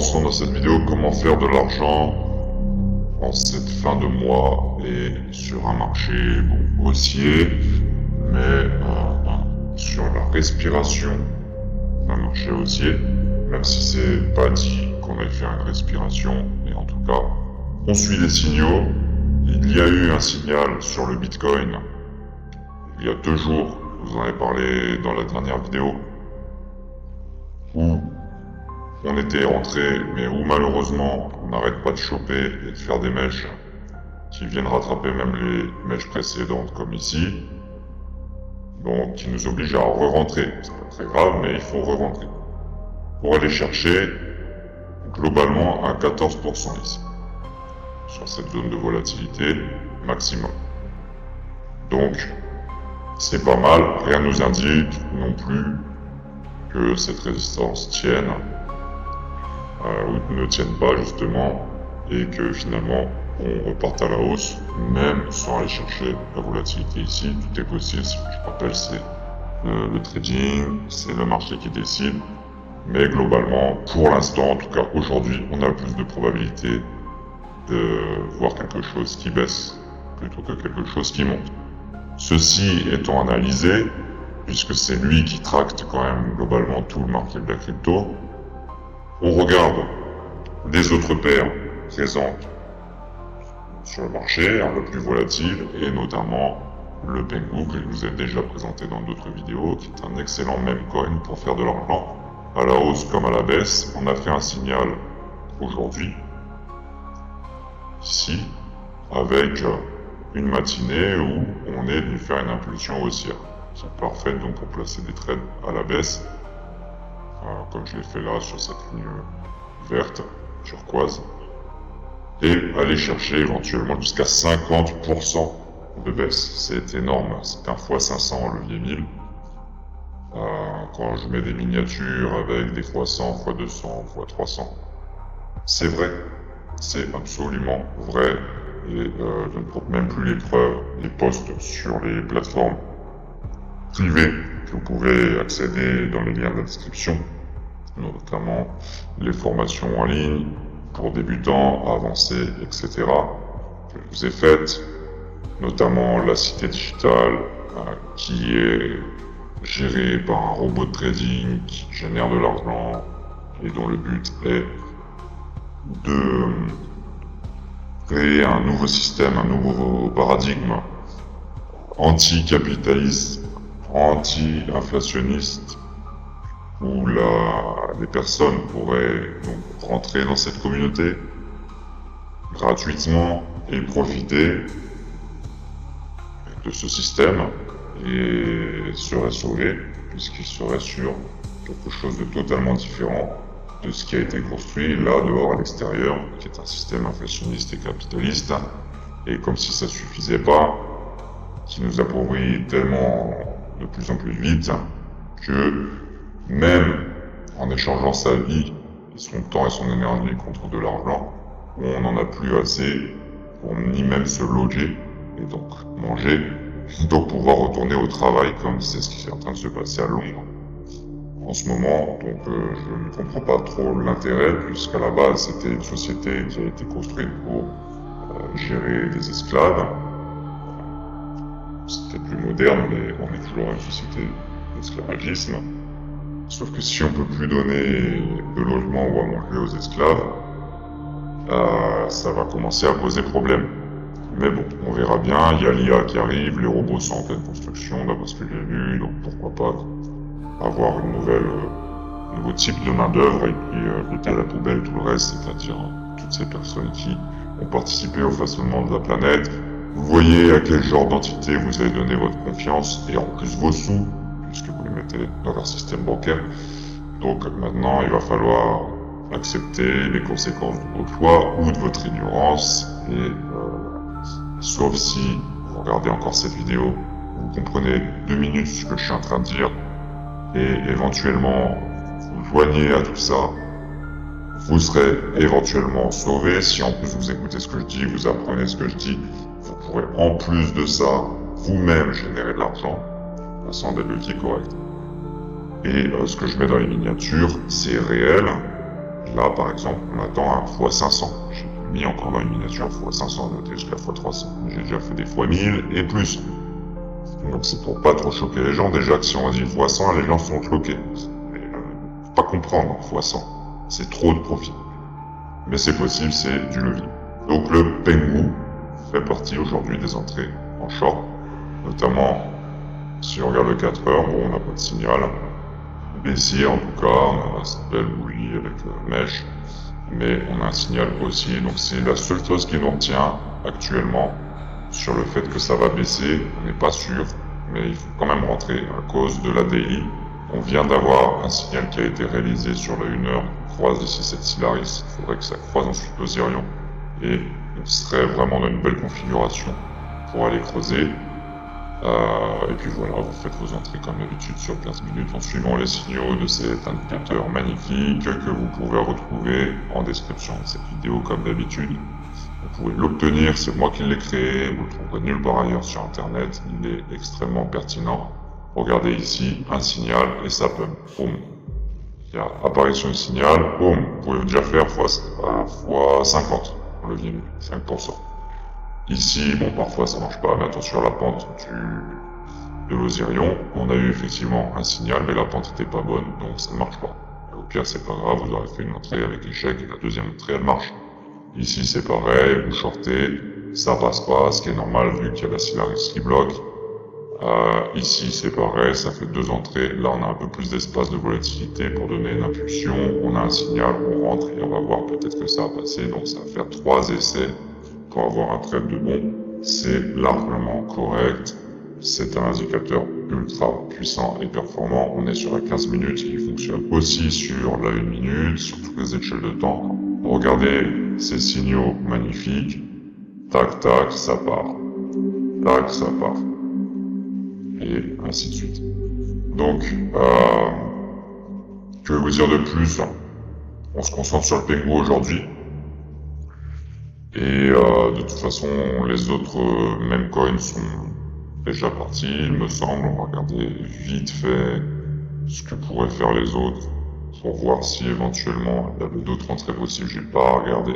ensemble dans cette vidéo comment faire de l'argent en cette fin de mois et sur un marché haussier, mais sur la respiration d'un marché haussier, même si c'est pas dit qu'on ait fait une respiration, mais en tout cas, on suit les signaux. Il y a eu un signal sur le Bitcoin il y a 2 jours, je vous en ai parlé dans la dernière vidéo, où on était rentré, mais où malheureusement on n'arrête pas de choper et de faire des mèches qui viennent rattraper même les mèches précédentes comme ici, donc qui nous oblige à re-rentrer. C'est pas très grave, mais il faut re-rentrer pour aller chercher globalement à 14% ici, sur cette zone de volatilité maximum. Donc c'est pas mal, rien ne nous indique non plus que cette résistance tienne ou ne tienne pas justement, et que finalement on reparte à la hausse, même sans aller chercher la volatilité ici. Tout est possible, je rappelle, c'est le trading, c'est le marché qui décide, mais globalement, pour l'instant, en tout cas aujourd'hui, on a plus de probabilité de voir quelque chose qui baisse plutôt que quelque chose qui monte. Ceci étant analysé, puisque c'est lui qui tracte quand même globalement tout le marché de la crypto, on regarde des autres paires présentes sur le marché, un peu plus volatiles, et notamment le Pengu que je vous ai déjà présenté dans d'autres vidéos, qui est un excellent meme coin pour faire de l'argent, à la hausse comme à la baisse. On a fait un signal aujourd'hui, ici, avec une matinée où on est venu faire une impulsion haussière. C'est parfait donc pour placer des trades à la baisse, comme je l'ai fait là sur cette ligne verte, turquoise, et aller chercher éventuellement jusqu'à 50% de baisse. C'est énorme, c'est un x500 levier 1000. Quand je mets des miniatures avec des x100, x200, x300, c'est vrai, c'est absolument vrai. Et je ne trouve même plus les preuves, les posts sur les plateformes privées que vous pouvez accéder dans les liens de la description, notamment les formations en ligne pour débutants, avancés, etc. que je vous ai faites, notamment la cité digitale qui est gérée par un robot de trading qui génère de l'argent et dont le but est de créer un nouveau système, un nouveau paradigme anti-capitaliste, anti-inflationniste, où les personnes pourraient donc rentrer dans cette communauté gratuitement et profiter de ce système et seraient sauvés, puisqu'ils seraient sur quelque chose de totalement différent de ce qui a été construit là dehors à l'extérieur, qui est un système inflationniste et capitaliste, et comme si ça suffisait pas, qui nous appauvrit tellement de plus en plus vite que même en échangeant sa vie, son temps et son énergie contre de l'argent, on n'en a plus assez pour ni même se loger et donc manger, donc pouvoir retourner au travail, comme c'est ce qui est en train de se passer à Londres en ce moment. Donc je ne comprends pas trop l'intérêt, puisqu'à la base c'était une société qui a été construite pour gérer des esclaves. C'était plus moderne, mais on est toujours une société d'esclavagisme. Sauf que si on peut plus donner de logement ou à manger aux esclaves, ça va commencer à poser problème. Mais bon, on verra bien, il y a l'IA qui arrive, les robots sont en pleine construction d'après ce que j'ai vu, donc pourquoi pas avoir un nouveau type de main d'œuvre et puis jeter à la poubelle tout le reste, c'est-à-dire toutes ces personnes qui ont participé au façonnement de la planète. Vous voyez à quel genre d'entité vous avez donné votre confiance et en plus vos sous, puisque vous les mettez dans leur système bancaire. Donc maintenant, il va falloir accepter les conséquences de vos choix ou de votre ignorance, et sauf si vous regardez encore cette vidéo, vous comprenez 2 minutes ce que je suis en train de dire, et éventuellement vous joignez à tout ça, vous serez éventuellement sauvé. Si en plus vous écoutez ce que je dis, vous apprenez ce que je dis, vous pourrez en plus de ça vous-même générer de l'argent sans des leviers corrects. Et ce que je mets dans les miniatures, c'est réel. Là, par exemple, on attend un x500. J'ai mis encore dans une miniature x500, noté jusqu'à x300. J'ai déjà fait des x1000 et plus. Donc c'est pour pas trop choquer les gens. Déjà que si on dit x100, les gens sont choqués. Faut pas comprendre x100. C'est trop de profit. Mais c'est possible, c'est du levier. Donc le Pengu fait partie aujourd'hui des entrées en short. Notamment, si on regarde le 4 heures, bon, on n'a pas de signal. Baissier en tout cas, on a une belle bougie avec mèche. Mais on a un signal haussier. Donc c'est la seule chose qui nous retient actuellement sur le fait que ça va baisser. On n'est pas sûr, mais il faut quand même rentrer à cause de la daily. On vient d'avoir un signal qui a été réalisé sur la 1 heure, on croise ici cette Silaris, il faudrait que ça croise ensuite l'Osirion, et on serait vraiment dans une belle configuration pour aller creuser. Et puis voilà, vous faites vos entrées comme d'habitude sur 15 minutes en suivant les signaux de cet indicateur magnifique que vous pouvez retrouver en description de cette vidéo comme d'habitude. Vous pouvez l'obtenir, c'est moi qui l'ai créé, vous le trouverez nulle part ailleurs sur internet, il est extrêmement pertinent. Regardez ici, un signal et ça peut, boum. Il y a apparition du signal, boum, vous pouvez déjà faire x 50, le levier 5%. Ici, bon, parfois ça marche pas, mais attention à la pente de l'Osirion. On a eu effectivement un signal, mais la pente était pas bonne, donc ça ne marche pas. Et au pire, c'est pas grave, vous aurez fait une entrée avec échec et la deuxième entrée, elle marche. Ici, c'est pareil, vous shortez, ça passe pas, ce qui est normal vu qu'il y a la Silaris qui bloque. Ici, c'est pareil, ça fait 2 entrées. Là, on a un peu plus d'espace de volatilité pour donner une impulsion. On a un signal, on rentre et on va voir peut-être que ça a passé. Donc, ça va faire 3 essais pour avoir un trade de bon. C'est largement correct. C'est un indicateur ultra puissant et performant. On est sur la 15 minutes qui fonctionne aussi sur la 1 minute, sur toutes les échelles de temps. Regardez ces signaux magnifiques. Tac, tac, ça part. Tac, ça part. Et ainsi de suite. Donc, que vous dire de plus? On se concentre sur le Pengu aujourd'hui. Et de toute façon, les autres meme coins sont déjà partis, il me semble. On va regarder vite fait ce que pourraient faire les autres pour voir si éventuellement il y avait d'autres entrées possibles. J'ai pas regardé.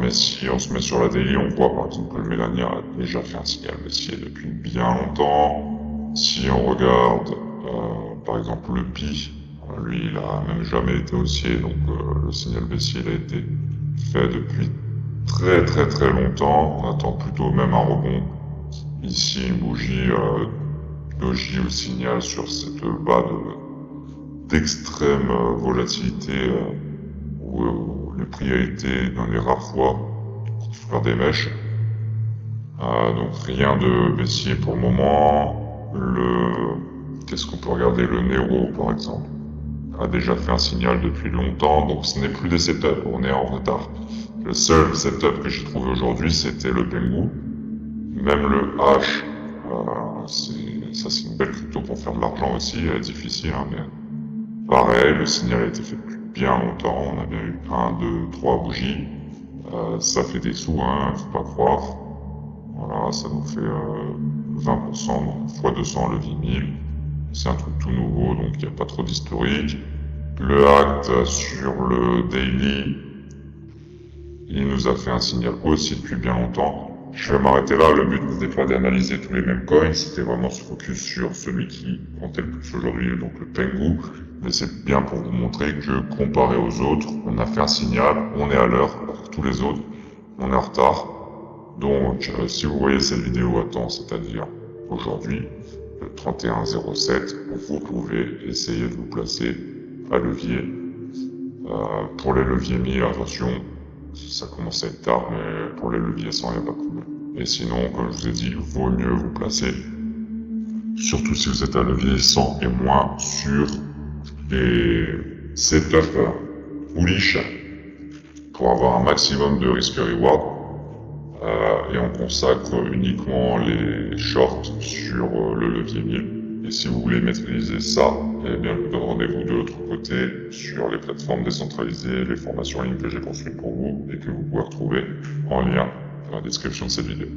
Mais si on se met sur la daily, on voit par exemple que le Melania a déjà fait un signal baissier depuis bien longtemps. Si on regarde par exemple le Pi, lui il a même jamais été haussier, donc le signal baissier il a été fait depuis très longtemps. On attend plutôt même un rebond. Ici une bougie doji au signal sur cette bas d'extrême volatilité où le prix a été dans les rares fois pour faire des mèches. Donc rien de baissier pour le moment. Qu'est-ce qu'on peut regarder? Le Nero par exemple a déjà fait un signal depuis longtemps, donc ce n'est plus des setups, on est en retard. Le seul setup que j'ai trouvé aujourd'hui, c'était le Pengu. Même le H, c'est une belle crypto pour faire de l'argent aussi, elle est difficile, hein, mais pareil, le signal a été fait depuis bien longtemps, on a bien eu 1, 2, 3 bougies, ça fait des sous, hein, faut pas croire. Voilà, ça nous fait 20%, donc x200 le 10 000. C'est un truc tout nouveau, donc il n'y a pas trop d'historique. Le Act sur le daily, il nous a fait un signal aussi depuis bien longtemps. Je vais m'arrêter là, le but n'était pas d'analyser tous les mêmes coins, c'était vraiment se focus sur celui qui comptait le plus aujourd'hui, donc le Pengu. Mais c'est bien pour vous montrer que comparé aux autres, on a fait un signal, on est à l'heure, pour tous les autres, on est en retard. Donc si vous voyez cette vidéo à temps, c'est-à-dire aujourd'hui, le 31-07, vous pouvez essayer de vous placer à levier. Pour les leviers 1000, attention, ça commence à être tard, mais pour les leviers 100, il n'y a pas de problème. Et sinon, comme je vous ai dit, il vaut mieux vous placer, surtout si vous êtes à levier 100 et moins, sur des setups bullish pour avoir un maximum de risk-reward. Et on consacre uniquement les shorts sur le levier 1000. Et si vous voulez maîtriser ça, eh bien, je vous donne rendez-vous de l'autre côté sur les plateformes décentralisées, les formations en ligne que j'ai construites pour vous et que vous pouvez retrouver en lien dans la description de cette vidéo.